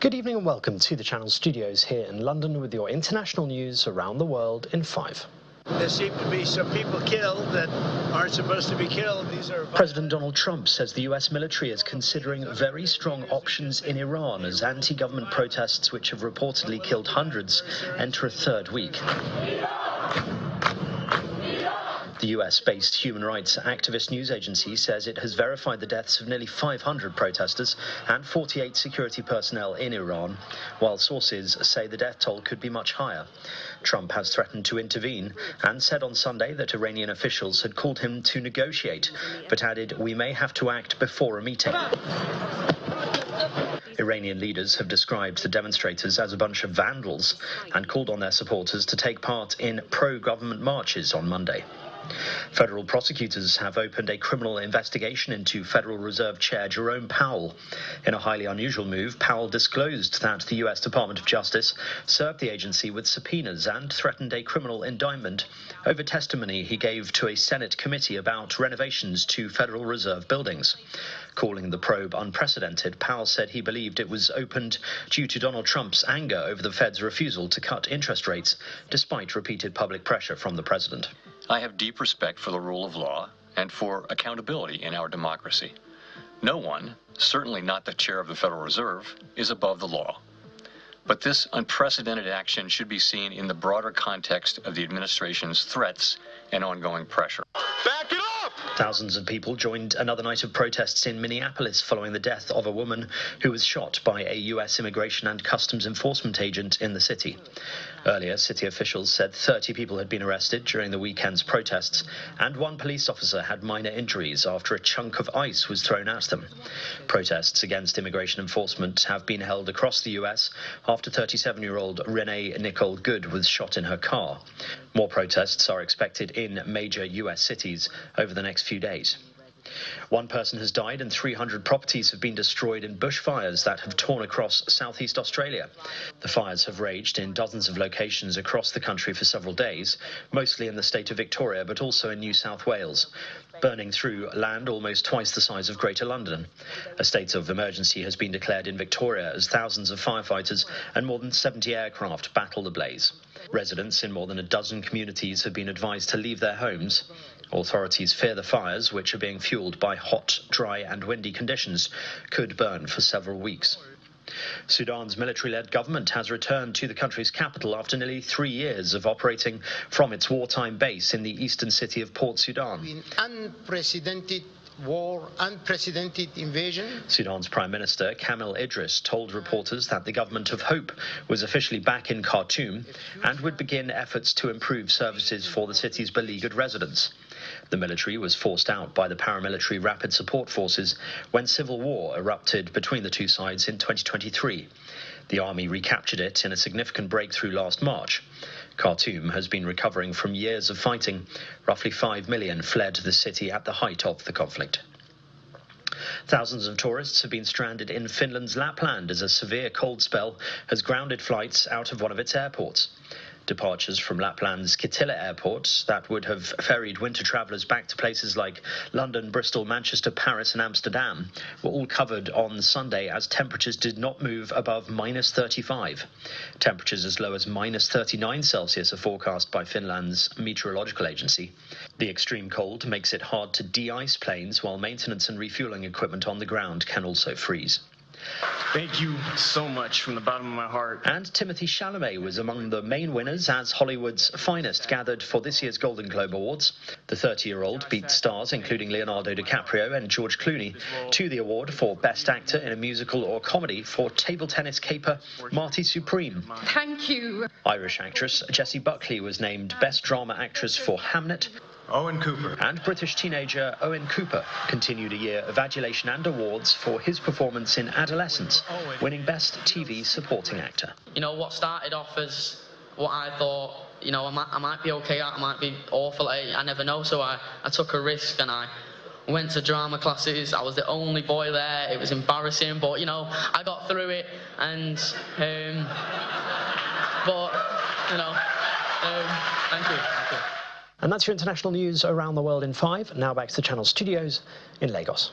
Good evening and welcome to the Channel Studios here in London with your international news around the world in 5. There seem to be some people killed that aren't supposed to be killed. President Donald Trump says the US military is considering very strong options in Iran as anti-government protests, which have reportedly killed hundreds, enter a third week. The US-based human rights activist news agency says it has verified the deaths of nearly 500 protesters and 48 security personnel in Iran, while sources say the death toll could be much higher. Trump has threatened to intervene and said on Sunday that Iranian officials had called him to negotiate, but added, "We may have to act before a meeting." Iranian leaders have described the demonstrators as a bunch of vandals and called on their supporters to take part in pro-government marches on Monday. Federal prosecutors have opened a criminal investigation into Federal Reserve Chair Jerome Powell. In a highly unusual move, Powell disclosed that the U.S. Department of Justice served the agency with subpoenas and threatened a criminal indictment over testimony he gave to a Senate committee about renovations to Federal Reserve buildings. Calling the probe unprecedented, Powell said he believed it was opened due to Donald Trump's anger over the Fed's refusal to cut interest rates, despite repeated public pressure from the president. I have deep respect for the rule of law and for accountability in our democracy. No one, certainly not the chair of the Federal Reserve, is above the law. But this unprecedented action should be seen in the broader context of the administration's threats and ongoing pressure. Back it up! Thousands of people joined another night of protests in Minneapolis following the death of a woman who was shot by a U.S. Immigration and Customs Enforcement agent in the city. Earlier, city officials said 30 people had been arrested during the weekend's protests, and one police officer had minor injuries after a chunk of ice was thrown at them. Protests against immigration enforcement have been held across the U.S. after 37-year-old Renee Nicole Good was shot in her car. More protests are expected in major U.S. cities over the next few days. One person has died and 300 properties have been destroyed in bushfires that have torn across southeast Australia. The fires have raged in dozens of locations across the country for several days, mostly in the state of Victoria, but also in New South Wales, burning through land almost twice the size of Greater London. A state of emergency has been declared in Victoria as thousands of firefighters and more than 70 aircraft battle the blaze. Residents in more than a dozen communities have been advised to leave their homes. Authorities fear the fires, which are being fueled by hot, dry and windy conditions, could burn for several weeks. Sudan's military-led government has returned to the country's capital after nearly 3 years of operating from its wartime base in the eastern city of Port Sudan. Unprecedented war, unprecedented invasion. Sudan's Prime Minister Kamel Idris told reporters that the government of hope was officially back in Khartoum and would begin efforts to improve services for the city's beleaguered residents. The military was forced out by the paramilitary Rapid Support Forces when civil war erupted between the two sides in 2023. The army recaptured it in a significant breakthrough last March. Khartoum has been recovering from years of fighting. Roughly 5 million fled the city at the height of the conflict. Thousands of tourists have been stranded in Finland's Lapland as a severe cold spell has grounded flights out of one of its airports. Departures from Lapland's Kittilä airport that would have ferried winter travellers back to places like London, Bristol, Manchester, Paris and Amsterdam were all covered on Sunday as temperatures did not move above -35. Temperatures as low as -39 Celsius are forecast by Finland's meteorological agency. The extreme cold makes it hard to de-ice planes, while maintenance and refuelling equipment on the ground can also freeze. Thank you so much from the bottom of my heart. And Timothée Chalamet was among the main winners as Hollywood's finest gathered for this year's Golden Globe Awards. The 30-year-old beat stars including Leonardo DiCaprio and George Clooney to the award for Best Actor in a Musical or Comedy for table tennis caper Marty Supreme. Thank you. Irish actress Jessie Buckley was named Best Drama Actress for Hamnet. Owen Cooper. And British teenager Owen Cooper continued a year of adulation and awards for his performance in Adolescence, winning Best TV Supporting Actor. You know, what started off as what I thought, you know, I might be okay, I might be awful, I never know, so I took a risk and I went to drama classes. I was the only boy there. It was embarrassing, but, you know, I got through it and, but, you know, thank you. And that's your international news around the world in 5. Now back to the Channel Studios in Lagos.